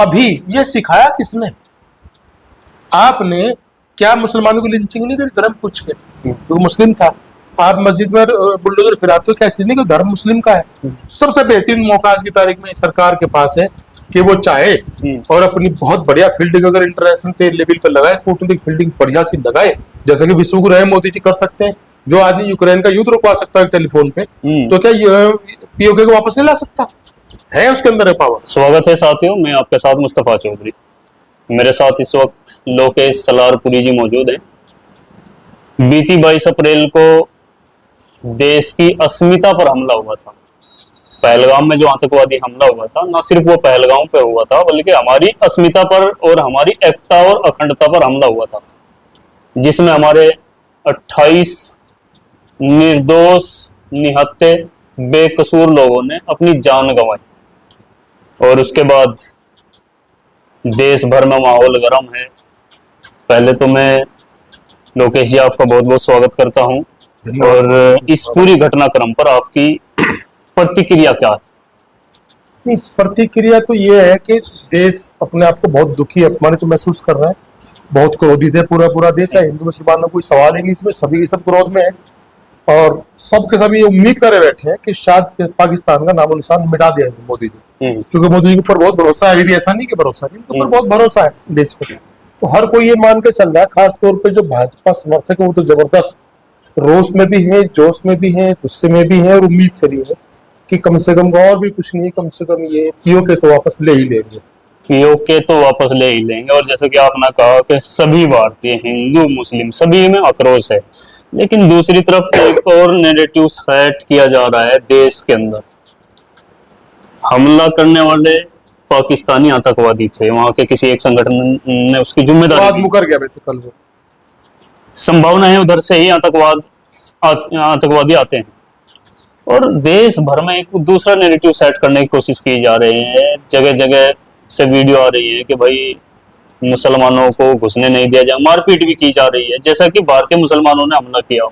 अभी ये सिखाया किसने? आपने क्या मुसलमानों की लिंचिंग नहीं करी धर्म पूछ के? वो मुस्लिम था। आप मस्जिद में बुलडोजर फिराते हो क्या इसलिए नहीं कि धर्म मुस्लिम का है? सबसे बेहतरीन मौका आज की तारीख में सरकार के पास है कि वो चाहे और अपनी बहुत बढ़िया फील्डिंग अगर इंटरनेशनल लेवल पे लगाए, कूटनीतिक फील्डिंग बढ़िया सी लगाए, जैसे कि विश्व गुरु मोदी जी कर सकते हैं। जो आदमी यूक्रेन का युद्ध रुकवा सकता है टेलीफोन पे, तो क्या पीओके को वापस नहीं ला सकता? है उसके अंदर पावर। स्वागत है साथियों, मैं आपके साथ मुस्तफा चौधरी। मेरे साथ इस वक्त लोकेश सलारपुरी जी मौजूद हैं। बीती 22 अप्रैल को देश की अस्मिता पर हमला हुआ था। पहलगाम में जो आतंकवादी हमला हुआ था, ना सिर्फ वो पहलगाम पे हुआ था बल्कि हमारी अस्मिता पर और हमारी एकता और अखंडता पर हमला हुआ था, जिसमें हमारे 28 निर्दोष निहत्थे बेकसूर लोगों ने अपनी जान गंवाई। और उसके बाद देश भर में माहौल गर्म है। पहले तो मैं लोकेश जी आपका बहुत बहुत स्वागत करता हूं, और इस पूरी घटनाक्रम पर आपकी प्रतिक्रिया क्या है? नहीं, प्रतिक्रिया तो ये है कि देश अपने आप को बहुत दुखी अपमानित महसूस कर रहा है, बहुत क्रोधित है। पूरा देश है, हिंदू मुसलमानों कोई सवाल ही नहीं इसमें, सभी सब क्रोध में है। और सब के सभी उम्मीद करे बैठे हैं कि शायद पाकिस्तान का नामो निशान मिटा दिया है मोदी जी, क्योंकि मोदी जी के ऊपर बहुत भरोसा है। भी ऐसा नहीं कि भरोसा नहीं, उनके ऊपर बहुत भरोसा है देश को। तो हर कोई ये मान के चल रहा है, खासतौर पे जो भाजपा समर्थक है वो तो जबरदस्त रोष में भी है, जोश में भी है, गुस्से में भी है और उम्मीद से भी है कि कम से कम और भी कुछ नहीं, कम से कम ये पीओके तो वापस ले ही लेंगे। पीओके तो वापस ले ही लेंगे। और जैसे कि आपने कहा कि सभी भारतीय, हिंदू मुस्लिम सभी में आक्रोश है, लेकिन दूसरी तरफ एक और नैरेटिव सेट किया जा रहा है देश के अंदर। हमला करने वाले पाकिस्तानी आतंकवादी थे, वहां के किसी एक संगठन ने उसकी जिम्मेदारी दी। मुकर गया वैसे कल वो। संभावना है उधर से ही आतंकवादी आते हैं, और देश भर में एक दूसरा नैरेटिव सेट करने की कोशिश की जा रही है। जगह जगह से वीडियो आ रही है कि भाई मुसलमानों को घुसने नहीं दिया जाए, मारपीट भी की जा रही है, जैसा कि भारतीय मुसलमानों ने हमला किया।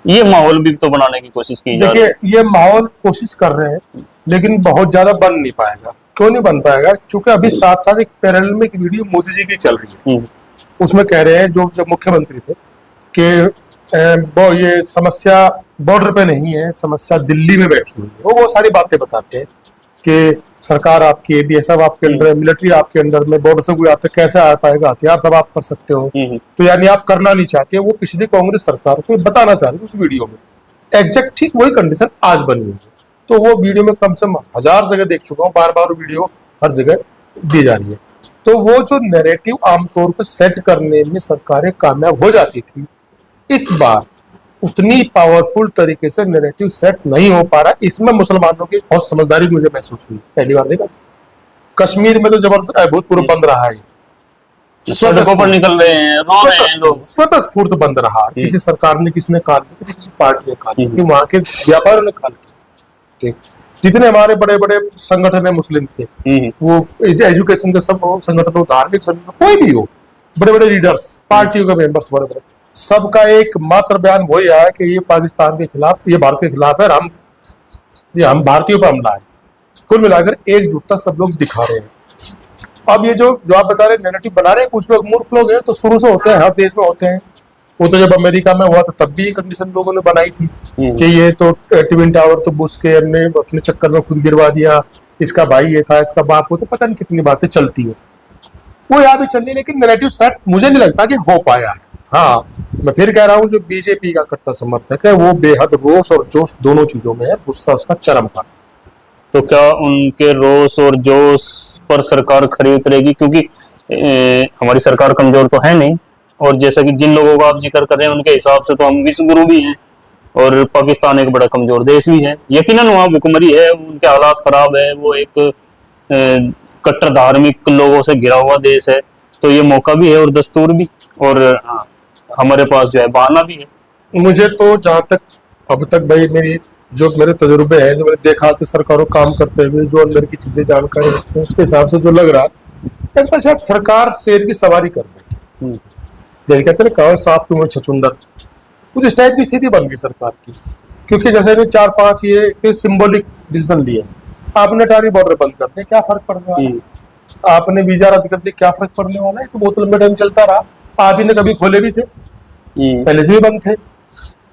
ये माहौल भी तो बनाने की कोशिश की जा रही है। देखिए, ये माहौल कोशिश कर रहे हैं, लेकिन बहुत ज्यादा बन नहीं पाएगा। क्यों नहीं बन पाएगा? क्योंकि अभी साथ साथ एक पैरेलल में एक वीडियो मोदी जी की चल रही है। उसमें कह रहे हैं जो मुख्यमंत्री थे कि ये समस्या बॉर्डर पे नहीं है, समस्या दिल्ली में बैठी हुई है। वो सारी बातें बताते हैं कि सरकार आपकी है, बीएसएफ आपके अंडर है, मिलिट्री आपके अंडर में, बॉर्डर से कोई आता कैसे आ पाएगा, हथियार सब आप कर सकते हो। तो यानी आप करना नहीं चाहते। वो पिछली कांग्रेस सरकार को बताना चाह रहे थे उस वीडियो में। एग्जैक्ट ठीक वही कंडीशन आज बनी हुई है। तो वो वीडियो में कम से कम 1000 जगह देख चुका हूँ, बार बार वीडियो हर जगह दी जा रही है। तो वो जो नैरेटिव आमतौर पर सेट करने में सरकारें कामयाब हो जाती थी, इस बार उतनी पावरफुल तरीके से नैरेटिव सेट नहीं हो पा रहा। इसमें मुसलमानों की बहुत समझदारी मुझे महसूस हुई। पहली बार देखा कश्मीर में तो जबरदस्त अभूतपूर्व बंद रहा है, सड़कों पर निकल रहे हैं, रो रहे हैं लोग, स्वतःस्फूर्त बंद रहा। किसी सरकार ने, किसी ने काल की, किसी पार्टी ने काल की, वहां के व्यापारियों ने काल की। जितने हमारे बड़े बड़े संगठन है मुस्लिम के, वो एजुकेशन के सब संगठन हो, धार्मिक संगठन, कोई भी हो, बड़े बड़े लीडर्स, पार्टियों के मेंबर्स बड़े बड़े, सबका एक मात्र बयान वही आया कि ये पाकिस्तान के खिलाफ, ये भारत के खिलाफ है, हम भारतीयों पर हमला है। कुल मिलाकर एकजुटता सब लोग दिखा रहे हैं। अब ये जो आप बता रहे नैरेटिव बना रहे हैं, कुछ लोग मूर्ख लोग हैं, तो शुरू से होते हैं, हर देश में होते हैं। वो तो जब अमेरिका में हुआ था तब भी ये कंडीशन लोगों ने बनाई थी कि ये तो ट्विन टावर तो बुश के ने अपने चक्कर में खुद गिरवा दिया, इसका भाई ये था, इसका बाप हो, तो पता नहीं कितनी बातें चलती है। वो यहाँ भी चल रही है, लेकिन नैरेटिव सेट मुझे नहीं लगता कि हो पाया है। हाँ, मैं फिर कह रहा हूँ, जो बीजेपी का कट्टर समर्थक है वो बेहद रोष और जोश दोनों चीजों में है, गुस्सा उसका चरम पर। तो क्या उनके रोष और जोश पर सरकार खरी उतरेगी? क्योंकि हमारी सरकार कमजोर तो है नहीं, और जैसा कि जिन लोगों का आप जिक्र कर रहे हैं उनके हिसाब से तो हम विश्व गुरु भी हैं, और पाकिस्तान एक बड़ा कमजोर देश भी है। यकीनन वहाँ भुखमरी है, उनके हालात खराब है, वो एक कट्टर धार्मिक लोगों से घिरा हुआ देश है। तो ये मौका भी है और दस्तूर भी, और हमारे पास जो है बहाना भी है। मुझे तो जहां तक अब तक भाई मेरे तजुर्बे हैं, जो मैंने देखा तो सरकारों काम करते हुए, जो अंदर की चीजें जानकारी रखते हैं, उसके हिसाब से जो लग रहा है शायद सरकार शेर की सवारी कर रही है। जैसे कहते हैं कहा सांप की उम्र छछुंदर, कुछ इस टाइप की स्थिति बन गई सरकार की। क्योंकि जैसे 4-5 ये सिंबॉलिक डिसीजन लिए, आपने टारी बॉर्डर बंद कर दिया, क्या फर्क पड़ रहा है? आपने वीजा रद्द कर दिया, क्या फर्क पड़ने वाला है? तो बहुत लंबे टाइम चलता रहा। आप ही ने कभी खोले भी थे, पहले से भी बंद थे।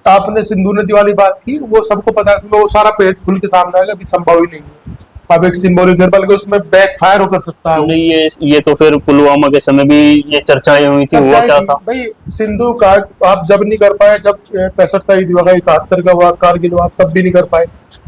आपने सिंधु नदी वाली बात की, वो सबको पता है, उसमें वो सारा पेज खुल के सामने आएगा, अभी संभव ही नहीं है। अब एक सिंबॉलिक है, बल्कि उसमें बैक फायर हो सकता है। नहीं, ये तो फिर पुलवामा के समय भी ये चर्चाएं हुई थी, हुआ क्या था भाई? सिंधु का आप जब नहीं कर पाए, जब 65 का ईद हुआ, 71 का हुआ, कारगिल हुआ, तब भी नहीं कर पाए।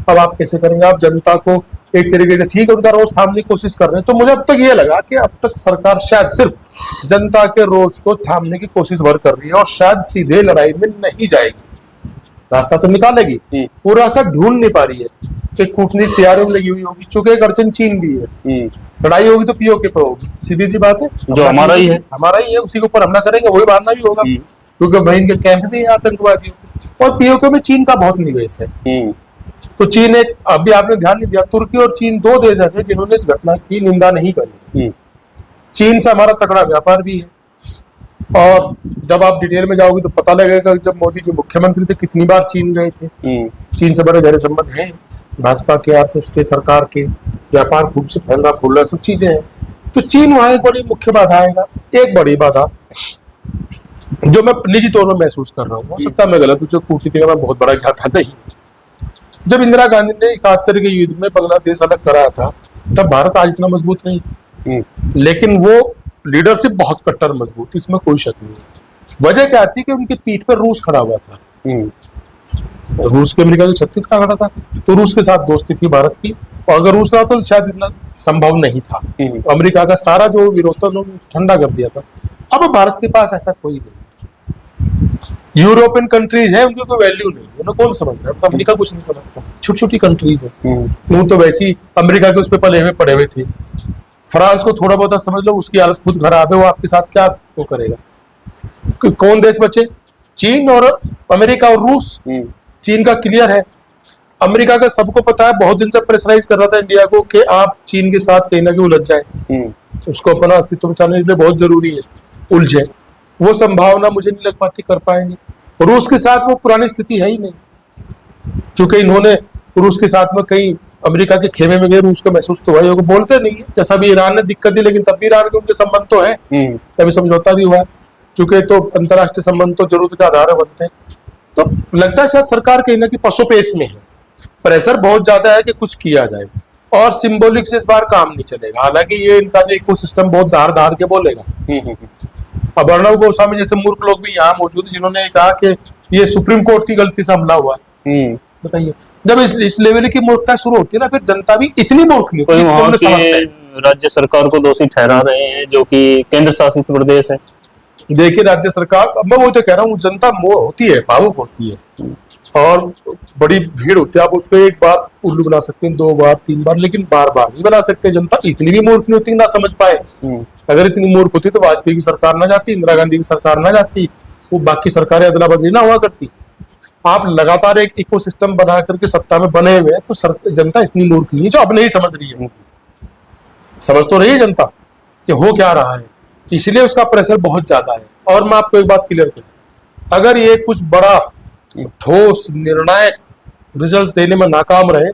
अब आप कैसे करेंगे? आप जनता को एक तरीके से, ठीक है, उनका रोष थामने की कोशिश कर रहे हैं। तो मुझे अब तक ये लगा कि अब तक सरकार शायद सिर्फ जनता के रोष को थामने की कोशिश भर कर रही है, और शायद सीधे लड़ाई में नहीं जाएगी। रास्ता तो निकालेगी, वो रास्ता ढूंढ नहीं पा रही है कि कूटनीति तैयारियों में लगी हुई होगी। चूंकि एक अड़चन चीन भी है, लड़ाई होगी तो पीओके पे होगी, सीधी सी बात है। जो हमारा ही है, उसी के ऊपर हमला करेंगे, वही मारना भी होगा, क्योंकि वही इनके कैंप भी है आतंकवादियों। और पीओके में चीन का बहुत निवेश है। तो चीन एक, अभी आपने ध्यान नहीं दिया, तुर्की और चीन दो देश ऐसे जिन्होंने इस घटना की निंदा नहीं करी। चीन से हमारा तगड़ा व्यापार भी है, और जब आप डिटेल में जाओगे तो पता लगेगा जब मोदी जी मुख्यमंत्री थे कितनी बार चीन गए थे। चीन से बड़े गहरे संबंध हैं, भाजपा के, आरएसएस के, सरकार के, व्यापार खूब से फैल रहा फूल रहा, सब चीजें हैं। तो चीन वहां एक बड़ी मुख्य बाधा आएगा। एक बड़ी बाधा जो मैं निजी तौर पर महसूस कर रहा हूँ, हो सकता है मैं गलत, उसे कूटनीति का मैं बहुत बड़ा ज्ञाता नहीं। जब इंदिरा गांधी ने 71 के युद्ध में बांग्लादेश अलग कराया था, तब भारत आज इतना मजबूत नहीं था, लेकिन वो लीडरशिप बहुत कट्टर मजबूत थी, इसमें कोई शक नहीं है। वजह क्या थी कि उनकी पीठ पर रूस खड़ा हुआ था। रूस के अमेरिका के 36 का खड़ा था, तो रूस के साथ दोस्ती थी भारत की, और अगर रूस रहा तो शायद इतना संभव नहीं था। अमेरिका का सारा जो विरोध था उन्होंने ठंडा कर दिया था। अब भारत के पास ऐसा कोई नहीं। यूरोपियन कंट्रीज है, उनकी कोई वैल्यू नहीं, उन्हें कौन समझ रहा है? अमेरिका कुछ नहीं समझता, छोटी छोटी कंट्रीज है। वो तो वैसी अमेरिका के उस पर पले हुए पड़े हुए थे। फ्रांस को थोड़ा बहुत समझ लो, उसकी हालत खुद खराब है, वो आपके साथ क्या वो करेगा? कौन देश बचे? चीन और अमेरिका और रूस। चीन का क्लियर है, अमेरिका का सबको पता है, बहुत दिन से प्रेशराइज कर रहा था इंडिया को कि आप चीन के साथ कहीं ना कहीं उलझ जाए, उसको अपना अस्तित्व बचाने के लिए बहुत जरूरी है उलझे। वो संभावना मुझे नहीं लग पाती कर पाएंगे। रूस के साथ वो पुरानी स्थिति है ही नहीं, क्योंकि इन्होंने रूस के साथ में कहीं अमेरिका के खेमे में गए, रूस को महसूस तो हुआ, बोलते नहीं है। जैसा भी ईरान ने दिक्कत दी, लेकिन तब भी ईरान के उनके संबंध तो है, तभी समझौता भी हुआ है, क्योंकि तो अंतरराष्ट्रीय संबंध तो जरूरत के आधार पर बनते हैं। तो लगता है शायद सरकार कहीं ना कहीं पसोपेश में है, प्रेशर बहुत ज्यादा है कि कुछ किया जाए, और सिंबॉलिक से इस बार काम नहीं चलेगा। हालांकि ये इनका जो इकोसिस्टम बहुत धार धार के बोलेगा। अब अर्णव गोस्वामी जैसे मूर्ख लोग भी यहाँ मौजूद हैं, जिन्होंने कहा कि ये सुप्रीम कोर्ट की गलती से हमला हुआ है। बताइए, जब इस लेवल की मूर्खता शुरू होती है ना, फिर जनता भी इतनी मूर्ख नहीं होती। वहाँ की राज्य सरकार को दोषी ठहरा रहे हैं, जो कि केंद्र शासित प्रदेश है। देखिए, राज्य सरकार, मैं वो तो कह रहा हूँ, जनता मोह होती है, भावुक होती है, और बड़ी भीड़ होती है। आप उसको एक बार उल्लू बना सकते हैं, 2 बार 3 बार, लेकिन बार बार नहीं बना सकते। जनता इतनी भी मूर्ख नहीं होती ना समझ पाए। अगर इतनी मूर्ख होती तो वाजपेयी की सरकार ना जाती, इंदिरा गांधी की सरकार ना जाती, वो बाकी सरकारें अदला बदली ना हुआ करती। आप लगातार एक इकोसिस्टम बना करके सत्ता में बने हुए हैं, तो जनता इतनी मूर्ख नहीं है जो अब नहीं समझ रही है। समझ तो रही है जनता कि हो क्या रहा है, इसलिए उसका प्रेशर बहुत ज्यादा है। और मैं आपको एक बात क्लियर करूं, अगर ये कुछ बड़ा ठोस निर्णायक रिजल्ट देने में नाकाम रहे,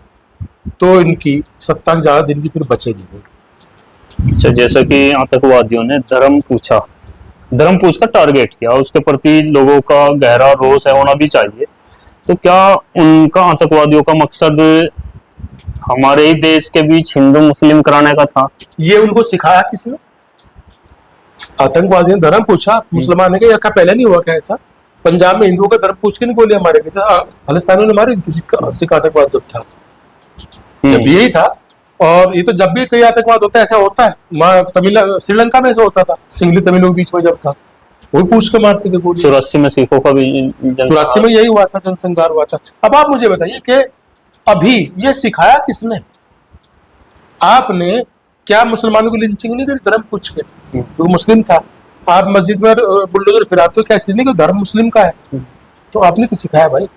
तो इनकी सत्ता ज्यादा दिन की फिर बचेगी नहीं। अच्छा, जैसा कि आतंकवादियों ने धर्म पूछ कर टारगेट किया, उसके प्रति लोगों का गहरा रोष है, होना भी चाहिए। तो क्या उनका, आतंकवादियों का मकसद हमारे ही देश के बीच हिंदू मुस्लिम कराने का था? ये उनको सिखाया किसने? आतंकवादी ने धर्म पूछा, मुसलमान ने क्या पहले नहीं हुआ क्या ऐसा? पंजाब में हिंदुओं का धर्म पूछ के नहीं गोलियां मारे गए थे, खालिस्तानियों ने मारी थी सिख आतंकवाद जब था, जब यही था। और ये तो जब भी कई आतंकवाद होता है ऐसा होता है। श्रीलंका में ऐसा होता था, सिंगली तमिलों के बीच में जब था, वो पूछ के मारते थे गोली। 84 में सिखों का भी 84 में यही हुआ था, जनसंहार हुआ था। अब आप मुझे बताइए कि अभी ये सिखाया किसने? आपने क्या मुसलमानों की लिंचिंग नहीं करी धर्म पूछ के? वो मुस्लिम था। आप मस्जिद में बुलडोजर फिराते हो, क्या इसलिए नहीं कि धर्म मुस्लिम का है? तो आपने तो सिखाया भाई।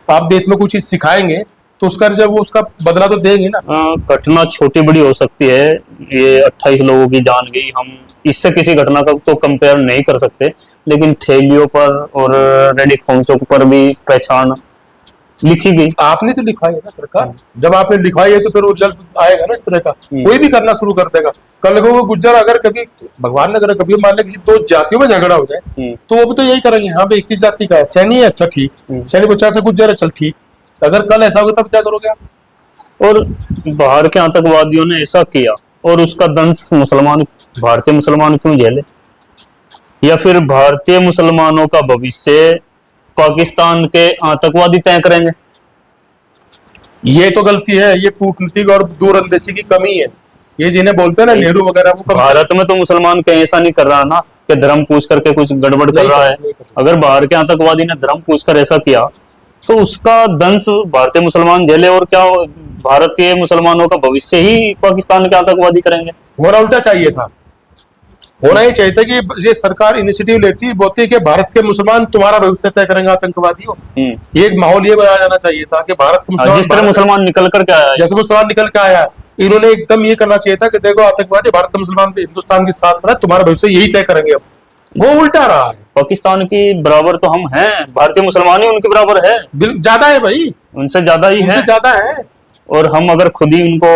आप देश में कुछ चीज सिखाएंगे तो उसका जब वो उसका बदला तो देंगे ना। घटना छोटी बड़ी हो सकती है, ये 28 लोगों की जान गई, हम इससे किसी घटना का तो कंपेयर नहीं कर सकते, लेकिन ठेलियों पर और रेडी खोमचों पर भी पहचान लिखी गई। आपने तो लिखवाई है ना सरकार, जब आपने लिखवाई है तो फिर वो रिजल्ट आएगा ना इस तरह का। कोई भी करना शुरू कर देगा, कल को वो गुज्जर अगर कभी भगवान ने अगर कभी मान ले किसी दो जातियों में झगड़ा हो जाए तो वो भी तो यही करेंगे, हाँ भाई एक ही जाति का है, सैनी है, अच्छा ठीक, सैनी 50 से गुज्जर है, चल ठीक। अगर कल ऐसा होगा तब क्या करोगे आप? और बाहर के आतंकवादियों ने ऐसा किया और उसका दंश मुसलमान, भारतीय मुसलमान क्यों झेले? या फिर भारतीय मुसलमानों का भविष्य पाकिस्तान के आतंकवादी तय करेंगे? ये तो गलती है, ये कूटनीतिक और दूरंदेशी की कमी है। ये जिन्हें बोलते हैं ना नेहरू वगैरह, वो भारत में तो मुसलमान कहीं ऐसा नहीं कर रहा ना कि धर्म पूछ करके कुछ गड़बड़ कर रहा है। अगर बाहर के आतंकवादी ने धर्म पूछ कर ऐसा किया तो उसका दंश भारतीय मुसलमान झेले, और क्या भारतीय मुसलमानों का भविष्य ही पाकिस्तान के आतंकवादी करेंगे? होना उल्टा चाहिए था, होना ही चाहिए था कि ये सरकार इनिशिएटिव लेती, बोलती कि भारत के मुसलमान तुम्हारा भविष्य तय करेंगे आतंकवादियों। ये एक माहौल ये बनाया जाना चाहिए था कि भारत के मुसलमान, जिस तरह मुसलमान निकल कर क्या आया, जैसे मुसलमान निकल के आया, इन्होंने एकदम ये करना चाहिए था कि देखो आतंकवादी भारत के मुसलमान हिंदुस्तान के साथ खड़ा, तुम्हारा भविष्य यही तय करेंगे। अब वो उल्टा रहा है। पाकिस्तान की बराबर तो हम हैं, भारतीय मुसलमान ही उनके बराबर है, ज्यादा है भाई, उनसे ज्यादा ही है, ज्यादा है। और हम अगर खुद ही उनको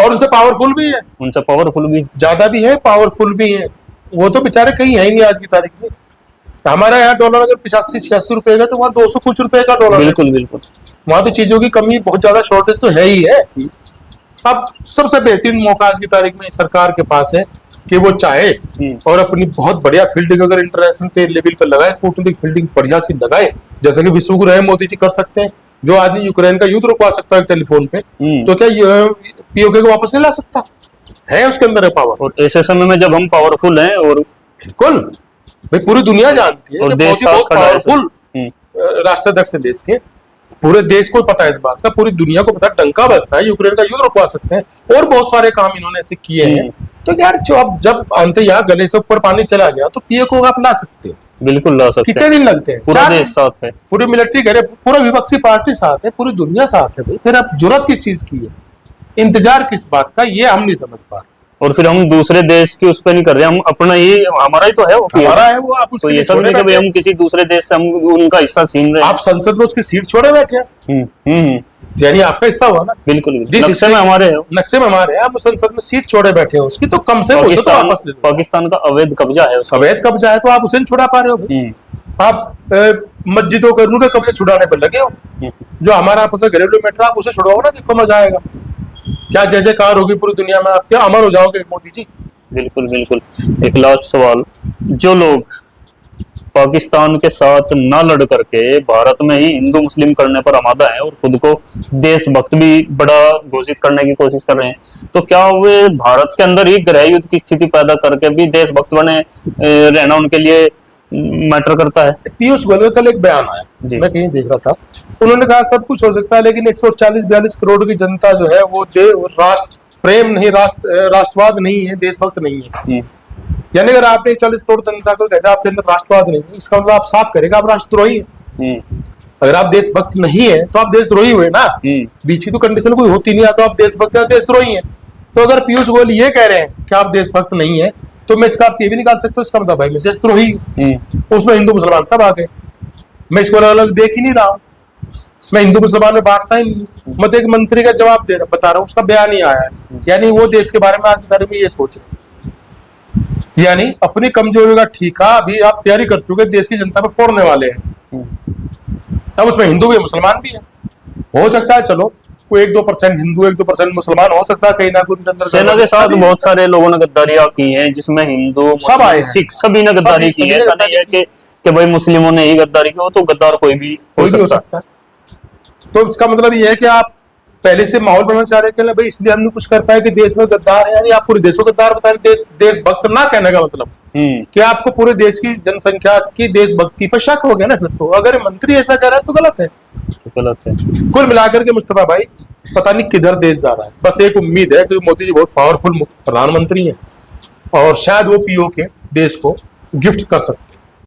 और उनसे पावरफुल भी है, उनसे पावरफुल भी, ज्यादा भी है, पावरफुल भी है। वो तो बेचारे कहीं है ही नहीं आज की तारीख में। हमारा यहाँ डॉलर अगर 85-86 रुपए का, तो वहाँ 200 कुछ रुपए का डॉलर। बिल्कुल बिल्कुल। वहां तो चीजों की कमी बहुत ज्यादा, शॉर्टेज तो है ही है। अब सबसे बेहतरीन मौका आज की तारीख में सरकार के पास है कि वो चाहे और अपनी बहुत बढ़िया फील्डिंग अगर इंटरनेशनल लेवल पर लगाए, कूटनीतिक फील्डिंग बढ़िया सी लगाए, जैसे कि विश्वगुरु मोदी जी कर सकते हैं। जो आदमी यूक्रेन का युद्ध रुकवा सकता है टेलीफोन पे, तो क्या पीओके को वापस नहीं ला सकता? है उसके अंदर है पावर। और ऐसे समय में जब हम पावरफुल हैं, और बिल्कुल भाई पूरी दुनिया जानती है और कि देश बहुत साथ खड़ा है, पावरफुल राष्ट्राध्यक्ष है देश के, पूरे देश को पता है इस बात का, पूरी दुनिया को पता है, डंका बजता है, यूक्रेन का युद्ध रुकवा सकते हैं, और बहुत सारे काम इन्होंने ऐसे किए हैं। तो यार जब अंत यहाँ गले से ऊपर पानी चला गया तो पीए को आप ला सकते हैं, बिल्कुल ला सकते हैं। कितने दिन लगते हैं? पूरा देश साथ है, पूरी मिलिट्री करे, पूरा विपक्षी पार्टी साथ है, पूरी दुनिया साथ है भाई, फिर आप जरूरत किस चीज की है, इंतजार किस बात का, ये हम नहीं समझ पा रहे। और फिर हम दूसरे देश की उस पर नहीं कर रहे, हम अपना ही, हमारा ही तो है वो, हमारा है वो। आप तो ये सब नहीं कि भाई हम किसी दूसरे देश से हम उनका हिस्सा छीन रहे हैं। आप संसद में उसकी सीट छोड़े बैठे हैं, यानी आपका हिस्सा हुआ ना। बिल्कुल, नक्शे में हमारे है, नक्शे में हमारे, आप संसद में सीट छोड़े बैठे हो उसकी, तो कम से कम पाकिस्तान का अवैध कब्जा है, अवैध कब्जा है, तो आप उसे नहीं छुड़ा पा रहे हो। आप मस्जिदों के उनके कब्जे छुड़ाने पर लगे हो। जो हमारा आपस में घरेलू मैटर, आप उसे छुड़ाओ ना, देखो मजा आएगा, क्या जय जयकार होगी पूरी दुनिया में, आप क्या अमर हो जाओगे मोदी जी। बिल्कुल बिल्कुल। एक लास्ट सवाल, जो लोग पाकिस्तान के साथ ना लड़ करके भारत में ही हिंदू मुस्लिम करने पर आमादा है और खुद को देशभक्त भी बड़ा घोषित करने की कोशिश कर रहे हैं, तो क्या वे भारत के अंदर ही गृह युद्ध की स्थिति पैदा करके भी देशभक्त बने रहना उनके लिए मैटर करता है? पीयूष गोयल का कल एक बयान आया, मैं कहीं देख रहा था, उन्होंने कहा सब कुछ हो सकता है लेकिन 140-42 करोड़ की जनता जो है वो राष्ट्र प्रेम नहीं, राष्ट्रवाद नहीं है, देशभक्त नहीं है। यानी अगर आपने 40 करोड़ जनता को कहता है आपके अंदर राष्ट्रवाद नहीं है, इसका मतलब आप साफ करेगा आप राष्ट्रद्रोही है। अगर आप देशभक्त नहीं है तो आप देशद्रोही हुए ना, बीच की तो कंडीशन कोई होती नहीं है, तो आप देशभक्त या देशद्रोही है। तो अगर पीयूष गोयल ये कह रहे हैं कि आप देशभक्त नहीं है, तो मैं इसका अर्थ ये भी निकाल सकता हूँ, इसका मतलब भाई मैं देशद्रोही, उसमें हिंदू मुसलमान सब आ गए। मैं इसको अलग देख ही नहीं रहा हूँ, मैं हिंदू मुसलमान में बांटता ही नहीं। मैं तो एक मंत्री का जवाब बता रहा हूँ, उसका बयान ही आया है, यानी वो देश के बारे में आज के बारे में ये सोच रहे, यानी अपनी कमजोरी का ठीका अभी आप तैयारी कर चुके, देश की जनता पर फोड़ने वाले हैं। अब उसमें हिंदू भी है, मुसलमान भी है, हो सकता है चलो कोई 1-2% हिंदू 1-2% मुसलमान हो सकता है, कहीं ना कहीं सेना के साथ बहुत सारे लोगों ने गद्दारियां की हैं, जिसमें हिंदू सब आए, सिख सभी ने गद्दारी की है। ऐसा नहीं है कि भाई मुस्लिमों ने ही गद्दारी की, हो तो गद्दार कोई भी हो सकता है। तो इसका मतलब ये है कि आप पहले से माहौल बनाना चाह रहे हैं कि भाई इसलिए हम नहीं कुछ कर पाए कि देश में गद्दार है, यानी आप पूरे देश को गद्दार बताएं। देशभक्त ना कहने का मतलब कि आपको पूरे देश की जनसंख्या की देशभक्ति पर शक हो गया ना। फिर तो अगर मंत्री ऐसा कह रहा है तो गलत है, कुल मिलाकर के मुस्तफा भाई पता नहीं किधर देश जा रहा है। बस एक उम्मीद है कि मोदी जी बहुत पावरफुल प्रधानमंत्री हैं और शायद वो पीओके देश को गिफ्ट कर सकते हैं।